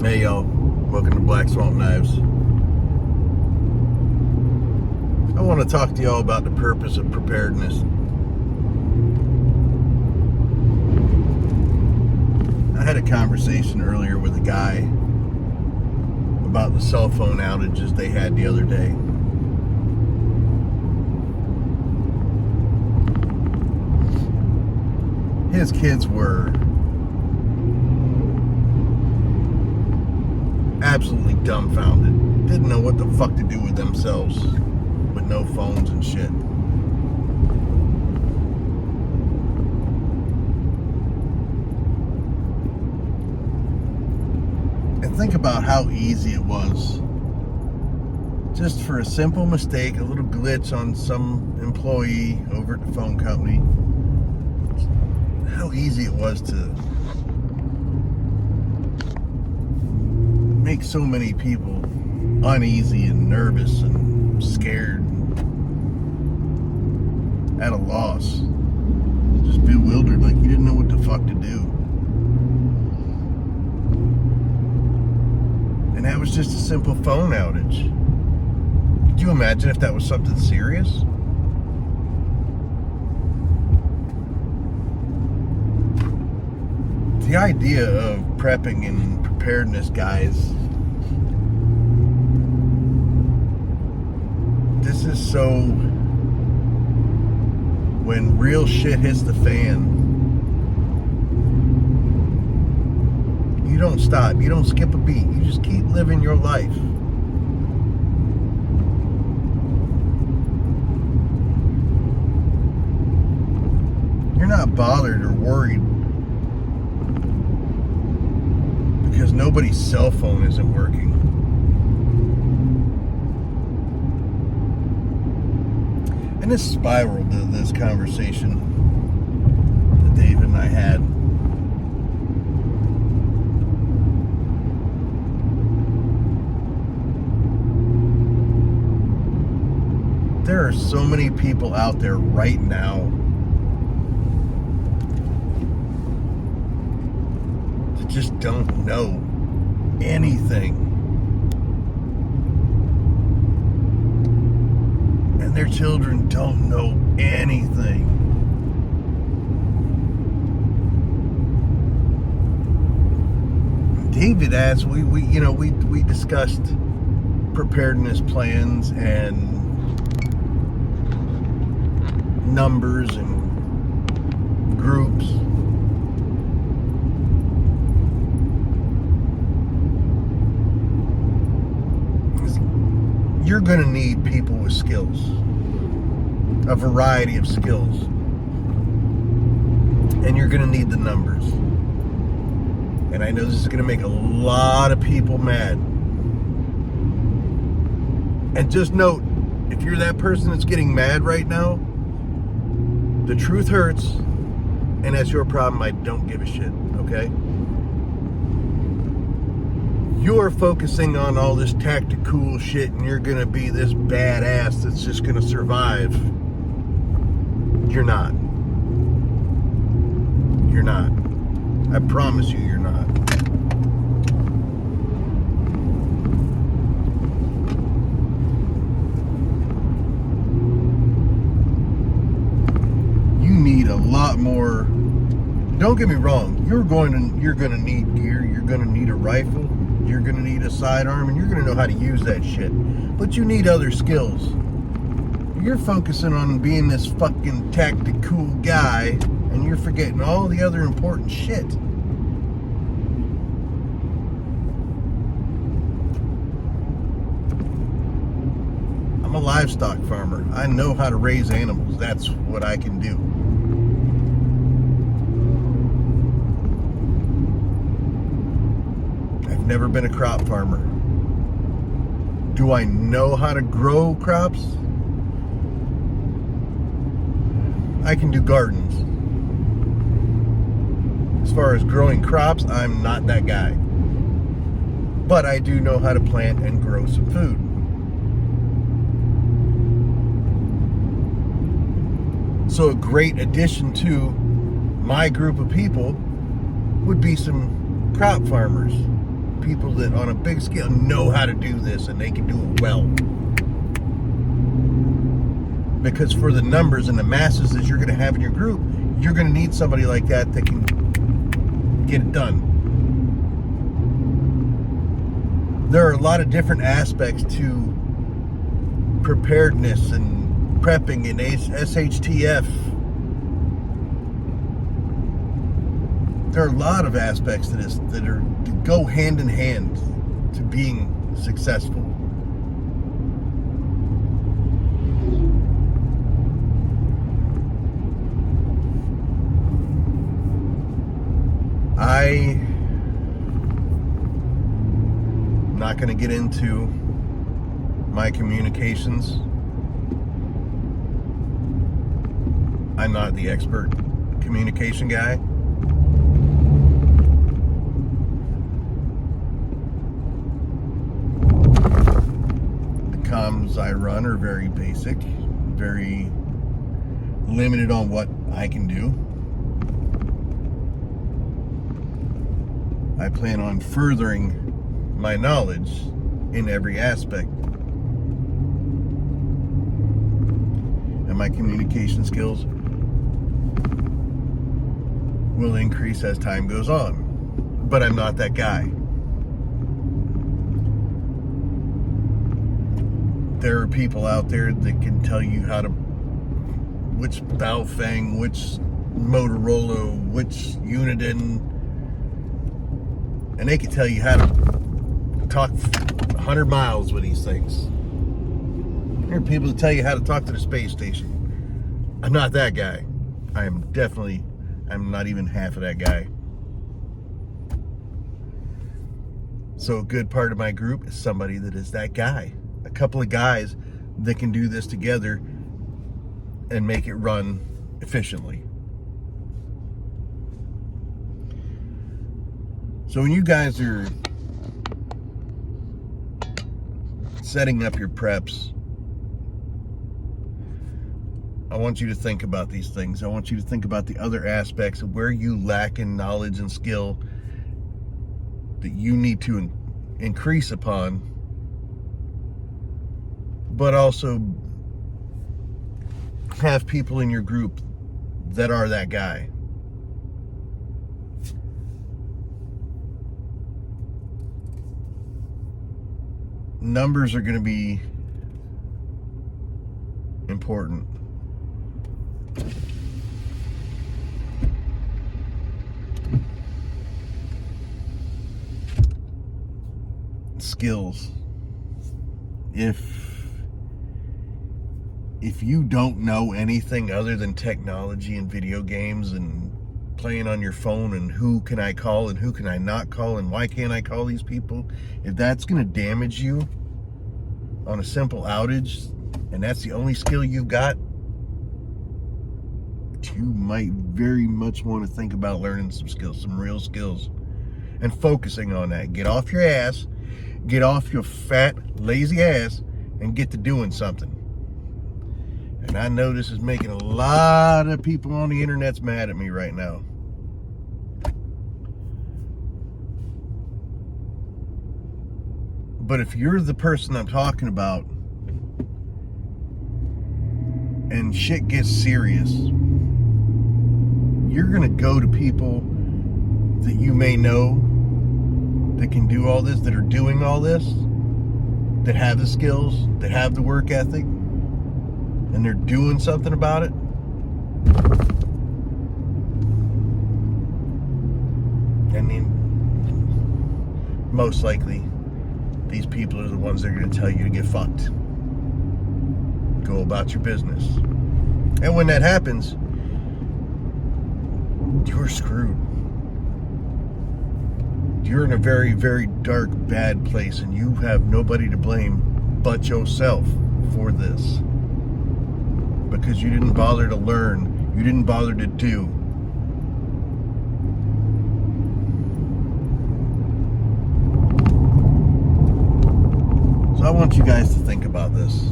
Hey y'all, welcome to Black Swamp Knives. I want to talk to y'all about the purpose of preparedness. I had a conversation earlier with a guy about the cell phone outages they had the other day. His kids were absolutely dumbfounded. Didn't know what the fuck to do with themselves with no phones and shit. And think about how easy it was. Just for a simple mistake, a little glitch on some employee over at the phone company. How easy it was to make so many people uneasy and nervous and scared, at a loss, just bewildered, like you didn't know what the fuck to do. And that was just a simple phone outage. Could you imagine if that was something serious? The idea of prepping and preparedness, guys, this is so when real shit hits the fan, you don't stop, you don't skip a beat, you just keep living your life. You're not bothered or worried because nobody's cell phone isn't working. And this spiraled to this conversation that David and I had. There are so many people out there right now that just don't know anything. And their children don't know anything. David asked, we discussed preparedness plans and numbers and groups. You're going to need people with skills, a variety of skills, and you're going to need the numbers. And I know this is going to make a lot of people mad. And just note, if you're that person that's getting mad right now, the truth hurts, and that's your problem. I don't give a shit, okay? You're focusing on all this tactical shit and you're gonna be this badass that's just gonna survive. You're not. You're not. I promise you, you're not. You need a lot more. Don't get me wrong, you're gonna need gear, you're gonna need a rifle, you're going to need a sidearm, and you're going to know how to use that shit. But you need other skills. You're focusing on being this fucking tactical guy, and you're forgetting all the other important shit. I'm a livestock farmer. I know how to raise animals. That's what I can do. Never been a crop farmer. Do I know how to grow crops? I can do gardens. As far as growing crops, I'm not that guy. But I do know how to plant and grow some food. So a great addition to my group of people would be some crop farmers people that on a big scale know how to do this and they can do it well. Because for the numbers and the masses that you're going to have in your group, you're going to need somebody like that that can get it done. There are a lot of different aspects to preparedness and prepping and SHTF. There are a lot of aspects to this that go hand in hand to being successful. I'm not going to get into my communications. I'm not the expert communication guy. The comms I run are very basic, very limited on what I can do. I plan on furthering my knowledge in every aspect. And my communication skills will increase as time goes on. But I'm not that guy. There are people out there that can tell you which Baofeng, which Motorola, which Uniden, and they can tell you how to talk 100 miles with these things. There are people that tell you how to talk to the space station. I'm not that guy. I'm not even half of that guy. So a good part of my group is somebody that is that guy. A couple of guys that can do this together and make it run efficiently. So when you guys are setting up your preps, I want you to think about these things. I want you to think about the other aspects of where you lack in knowledge and skill that you need to increase upon, but also have people in your group that are that guy. Numbers are going to be important. Skills. If you don't know anything other than technology and video games and playing on your phone and who can I call and who can I not call and why can't I call these people, if that's going to damage you on a simple outage and that's the only skill you've got, you might very much want to think about learning some skills, some real skills, and focusing on that. Get off your ass, get off your fat, lazy ass, and get to doing something. And I know this is making a lot of people on the internet's mad at me right now. But if you're the person I'm talking about and shit gets serious, you're gonna go to people that you may know that can do all this, that are doing all this, that have the skills, that have the work ethic, and they're doing something about it. I mean, most likely, these people are the ones that are going to tell you to get fucked. Go about your business. And when that happens, you're screwed. You're in a very, very dark, bad place, and you have nobody to blame but yourself for this. Because you didn't bother to learn, you didn't bother to do. So I want you guys to think about this.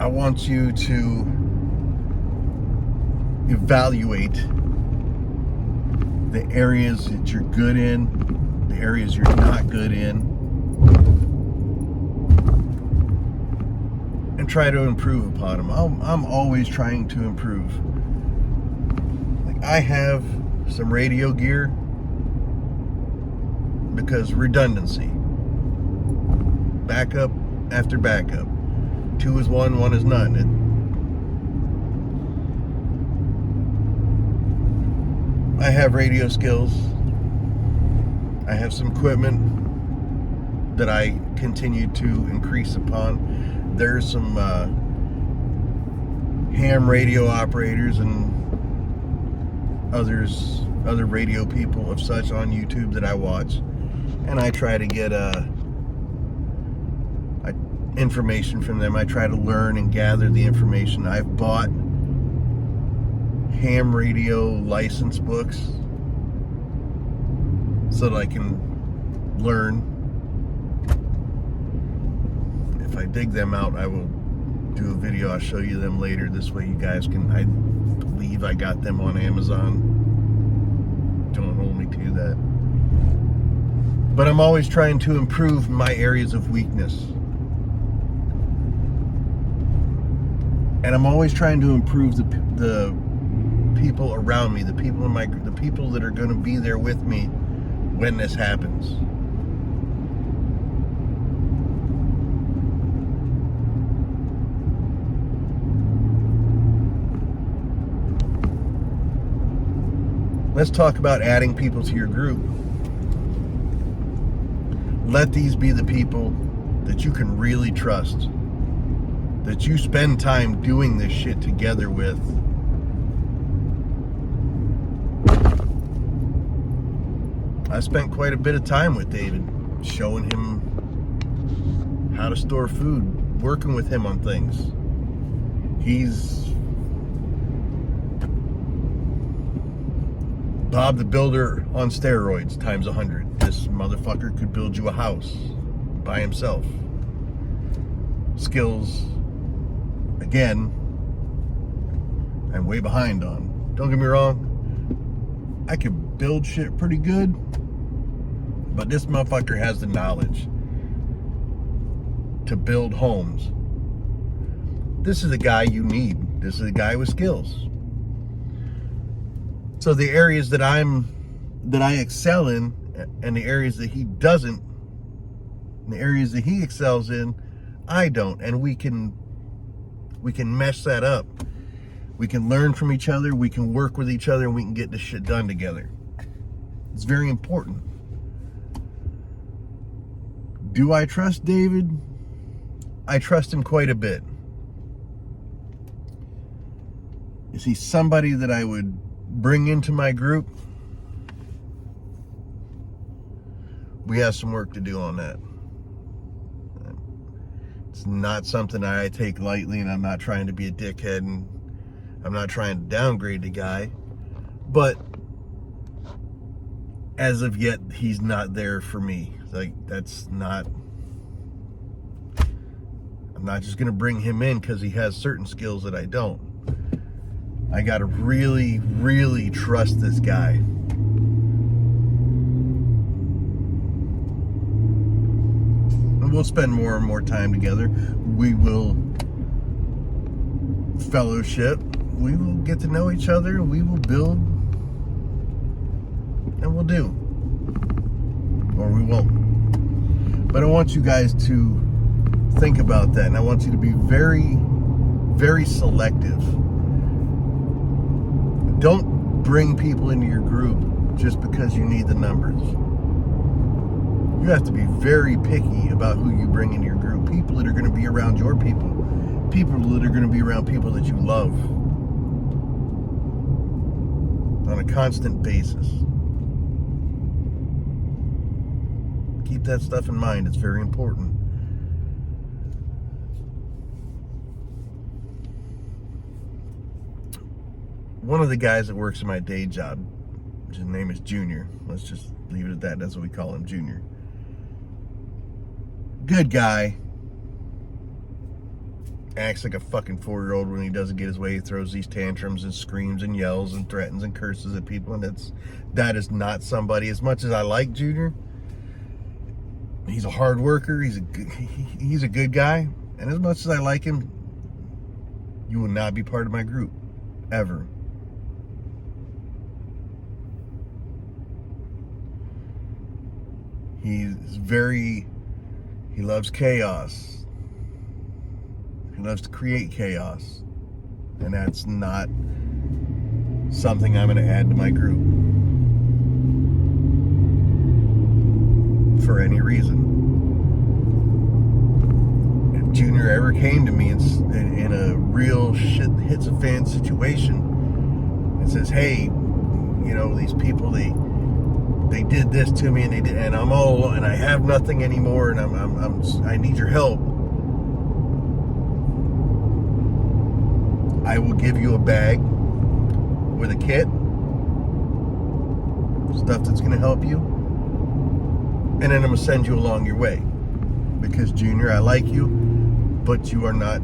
I want you to evaluate the areas that you're good in, the areas you're not good in, and try to improve upon them. I'm always trying to improve. Like, I have some radio gear because redundancy. Backup after backup. 2 is 1, 1 is none. I have radio skills. I have some equipment that I continue to increase upon. There's some ham radio operators and other radio people of such on YouTube that I watch, and I try to get information from them. I try to learn and gather the information. I've bought ham radio license books so that I can learn. If I dig them out, I will do a video. I'll show you them later. This way you guys can, I believe I got them on Amazon. Don't hold me to that. But I'm always trying to improve my areas of weakness. And I'm always trying to improve the people around me, the people in the people that are going to be there with me when this happens. Let's talk about adding people to your group. Let these be the people that you can really trust, that you spend time doing this shit together with. I spent quite a bit of time with David, showing him how to store food, working with him on things. He's Bob the Builder on steroids times 100. This motherfucker could build you a house by himself. Skills, again, I'm way behind on. Don't get me wrong, I could build shit pretty good, but this motherfucker has the knowledge to build homes. This is the guy you need. This is a guy with skills. So the areas that I excel in, and the areas that he doesn't, and the areas that he excels in, I don't. And we can mesh that up. We can learn from each other, we can work with each other, and we can get this shit done together. It's very important. Do I trust David? I trust him quite a bit. Is he somebody that I would bring into my group? We have some work to do on that. It's not something I take lightly, and I'm not trying to be a dickhead, and I'm not trying to downgrade the guy, but as of yet, he's not there for me. Like, I'm not just gonna bring him in because he has certain skills that I don't. I gotta really, really trust this guy. And we'll spend more and more time together. We will fellowship. We will get to know each other. We will build. And we'll do. Or we won't. But I want you guys to think about that. And I want you to be very, very selective. Don't bring people into your group just because you need the numbers. You have to be very picky about who you bring into your group. People that are going to be around your people. People that are going to be around people that you love on a constant basis. Keep that stuff in mind. It's very important. One of the guys that works in my day job, his name is Junior. Let's just leave it at that. That's what we call him, Junior. Good guy. acts like a fucking 4-year-old when he doesn't get his way. He throws these tantrums and screams and yells and threatens and curses at people, and that is not somebody. As much as I like Junior, he's a hard worker, he's a good guy, and as much as I like him, you will not be part of my group ever. He loves chaos. He loves to create chaos. And that's not something I'm going to add to my group for any reason. If Junior ever came to me in a real shit hits a fan situation and says, hey, these people, they did this to me, and I'm all alone, and I have nothing anymore, and I need your help. I will give you a bag with a kit, stuff that's going to help you, and then I'm going to send you along your way. Because Junior, I like you, but you are not.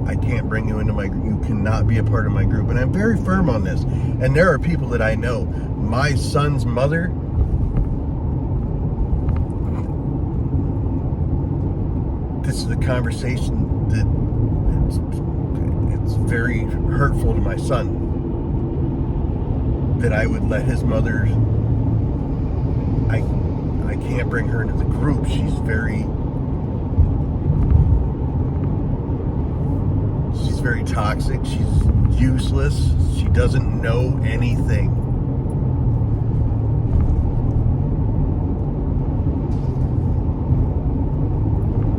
I can't bring you into my group. You cannot be a part of my group, and I'm very firm on this. And there are people that I know. My son's mother. This is a conversation that it's very hurtful to my son, that I would let his mother. I can't bring her into the group. She's very toxic. She's useless. She doesn't know anything.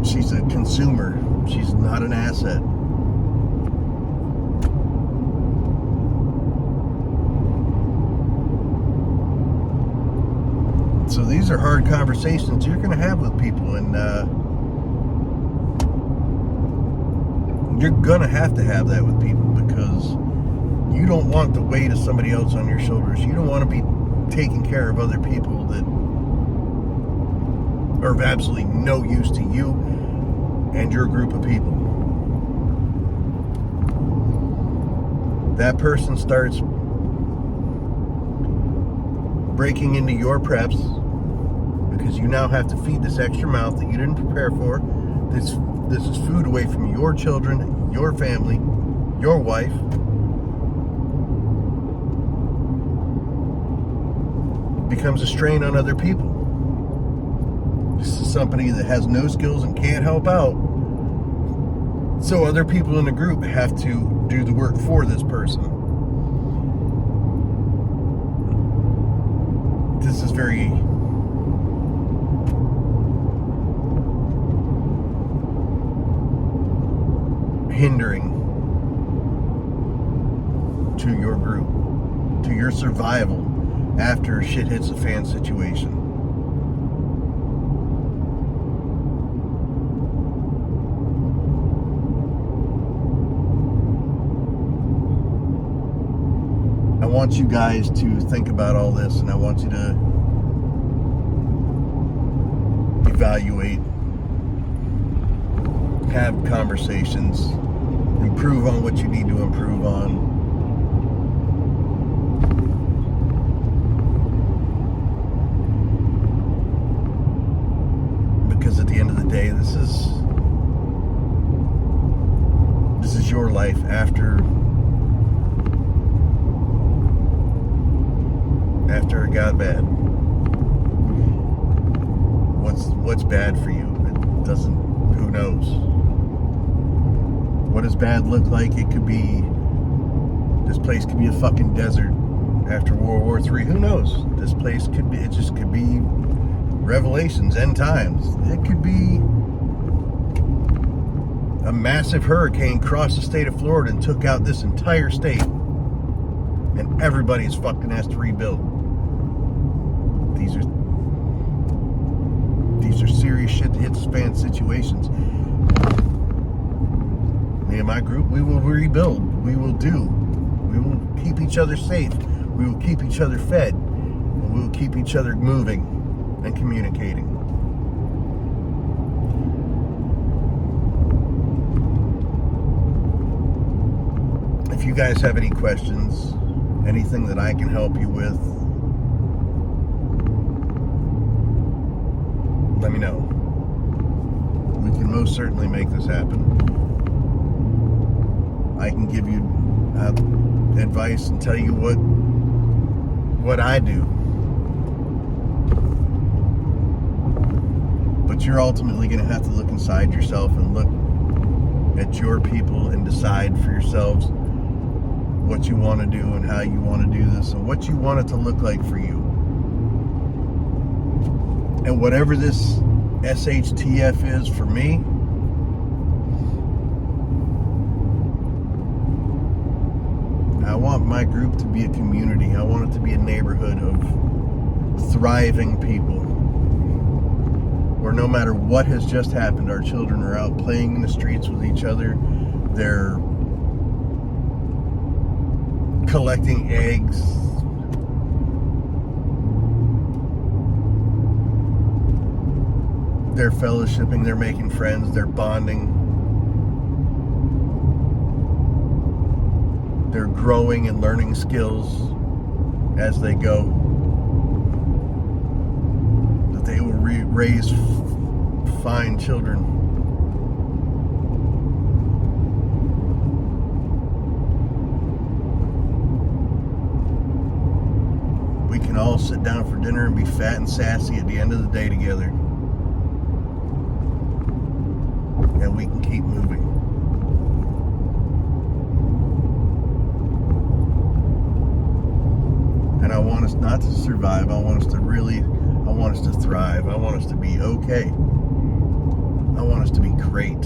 She's a consumer. She's not an asset. So these are hard conversations you're going to have with people, and you're going to have that with people, because you don't want the weight of somebody else on your shoulders. You don't want to be taking care of other people that are of absolutely no use to you and your group of people. That person starts breaking into your preps because you now have to feed this extra mouth that you didn't prepare for. This is food away from your children, your family, your wife. It becomes a strain on other people. This is somebody that has no skills and can't help out. So other people in the group have to do the work for this person. This is very hindering to your group, to your survival after shit hits the fan situation. I want you guys to think about all this, and I want you to evaluate, have conversations, improve on what you need to improve on. Because at the end of the day, this is your life after it got bad. What's bad for you? It doesn't. Who knows? What does bad look like? It could be. This place could be a fucking desert after World War III. Who knows? This place could be. It just could be Revelations, end times. It could be a massive hurricane crossed the state of Florida and took out this entire state, and everybody's fucking has to rebuild. These are serious shit that hits fan situations. Me and my group, we will rebuild. We will keep each other safe. We will keep each other fed. And we will keep each other moving and communicating. guys have any questions, anything that I can help you with, let me know. We can most certainly make this happen. I can give you advice and tell you what I do. But you're ultimately going to have to look inside yourself and look at your people and decide for yourselves what you want to do and how you want to do this and what you want it to look like for you. And whatever this SHTF is for me, I want my group to be a community. I want it to be a neighborhood of thriving people, where no matter what has just happened, our children are out playing in the streets with each other. They're collecting eggs. They're fellowshipping, they're making friends, they're bonding. They're growing and learning skills as they go. That they will raise fine children. We can all sit down for dinner and be fat and sassy at the end of the day together. And we can keep moving. And I want us not to survive. I want us to thrive. I want us to be okay. I want us to be great.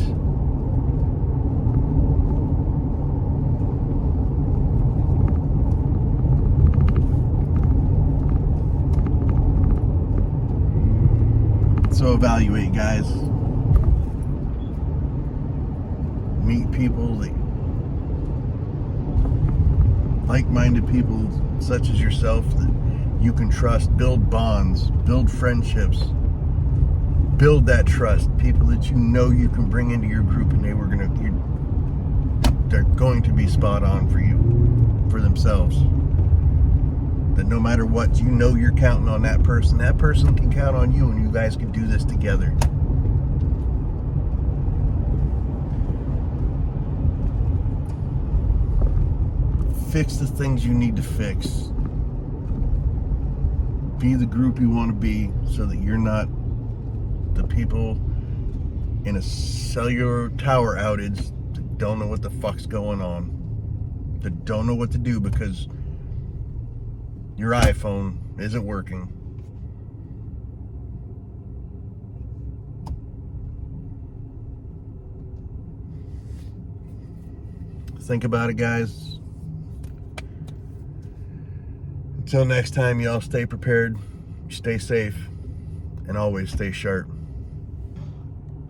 So evaluate, guys. Meet people, like-minded people such as yourself that you can trust. Build bonds, build friendships, build that trust. People that you know you can bring into your group, and they're going to be spot on for you, for themselves. That no matter what, you know you're counting on that person. That person can count on you, and you guys can do this together. Fix the things you need to fix. Be the group you want to be, so that you're not the people in a cellular tower outage that don't know what the fuck's going on, that don't know what to do because your iPhone isn't working. Think about it, guys. Until next time, y'all stay prepared, stay safe, and always stay sharp.